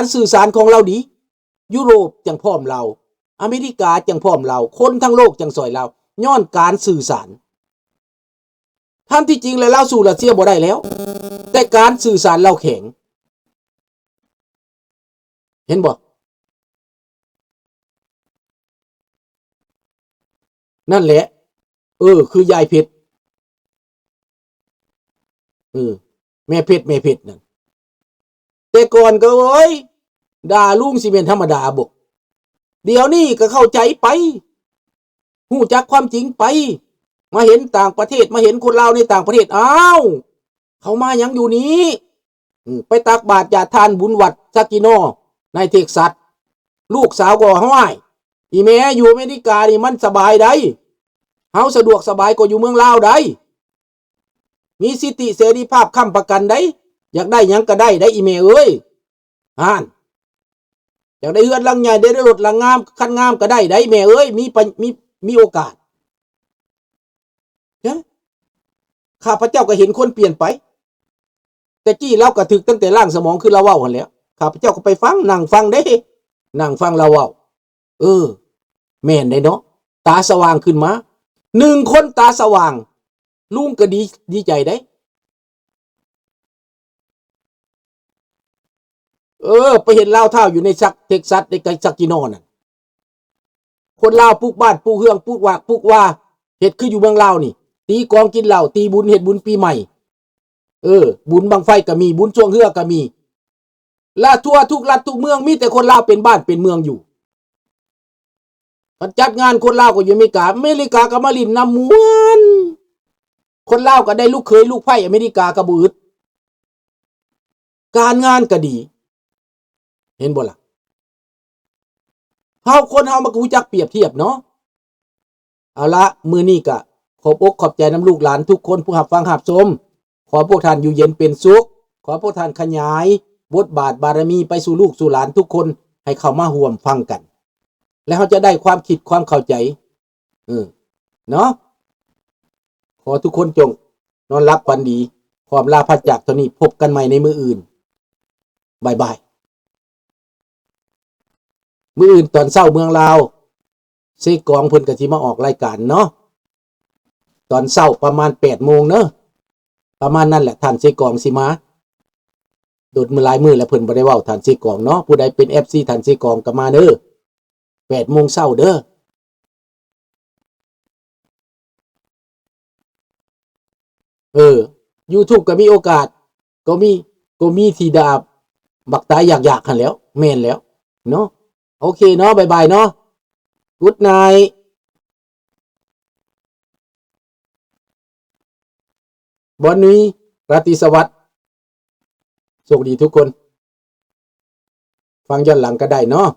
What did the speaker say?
การสื่อสารของเราดียุโรปจังพร้อมเราอเมริกาจังพร้อมเราคนทั้งโลกจังซอยเราย้อนการสื่อสารท่านที่จริงแล้วเราสู่รัสเซียบ่ได้แล้วแต่การสื่อสารเราแข็งเห็นบ่นั่นแหละคือยายเพชรแม่เพชรนั่นแต่ก่อนก็ด่าลุงสิเป็นธรรมดาบ่เดี๋ยวนี้ก็เข้าใจไปฮู้จักความจริงไปมาเห็นต่างประเทศมาเห็นคนลาวในต่างประเทศอ้าวเขามายังอยู่นี้ไปตักบาตรญาติทานบุญวัดซักกิโนในเท็กซัสลูกสาวก็ห้วยอีแม่อยู่อเมริกานี่มันสบายได้เฮาสะดวกสบายกว่าอยู่เมืองลาวได้มีสิทธิเสรีภาพค้ำประกันได้อยากได้หยังก็ได้อีแม่เอ้ยอยากได้เฮือนหลังใหญ่ได้รถหลังงามคันงามก็ได้แม่เอ้ยมีโอกาสข้าพเจ้าก็เห็นคนเปลี่ยนไปแต่กี้เราก็ถึกตั้งแต่ล่างสมองคือเราเว้าหั่นแหล้วข้าพเจ้าก็ไปฟังนั่งฟังเด้นั่งฟังเราเว้าแม่นได้เนาะตาสว่างขึ้นมา1คนตาสว่างลุงก็ดีใจได้ไปเห็นลาวเท่าอยู่ในเท็กซัสในซักกิโนน่ะคนลาวปลูกบ้านปลูกเฮืองปลูกว่าเฮ็ดคืออยู่เมืองลาวนี่ตีกองกินเหล้าตีบุญเฮ็ดบุญปีใหม่บุญบังไฟก็มีบุญช่วงเฮือก็มีละทั่วทุกรัฐทุกเมืองมีแต่คนลาวเป็นบ้านเป็นเมืองอยู่จัดงานคนลาวก็อยู่อเมริกาก็มาลินน้ำมวนคนลาวก็ได้ลูกเขยลูกไผ่อเมริกาก็บ่อึดการงานก็ดีเห็นบ่ล่ะคนเฮามารู้จักเปรียบเทียบเนาะเอาละมื้อนี้ก็ขอบอกขอบใจน้ำลูกหลานทุกคนผู้รับฟังรับชมขอพวกท่านอยู่เย็นเป็นสุขขอพวกท่านขยายบทบาทบารมีไปสู่ลูกสู่หลานทุกคนให้เข้ามาร่วมฟังกันแล้วเขาจะได้ความคิดความเข้าใจเนาะขอทุกคนจงนอนรับฝันดีพร้อมลาพระจากเท่านี้พบกันใหม่ในมื้ออื่นบ๊ายบายมื้ออื่นตอนเช้าเมืองลาวเสกองเพิ่นก็สิมาออกรายการเนาะตอนเช้าประมาณ 8:00 นเนาะประมาณนั้นแหละท่านเสกองสิมาโดดมือหลายมื้อแล้วเพิ่นบ่ได้เว้าท่านเสกองเนาะผู้ใดเป็น FC ท่านเสกองก็มาเด้อ8:00 นเด้อYouTube ก็มีโอกาสก็มีที่ดาบบักตายอยากๆหั่นแหล้วแม่นแล้วเนาะโอเคเนาะบ๊ายบายเนาะ Good night วันนี้ราตรีสวัสดิ์โชคดีทุกคนฟังย้อนหลังก็ได้เนาะ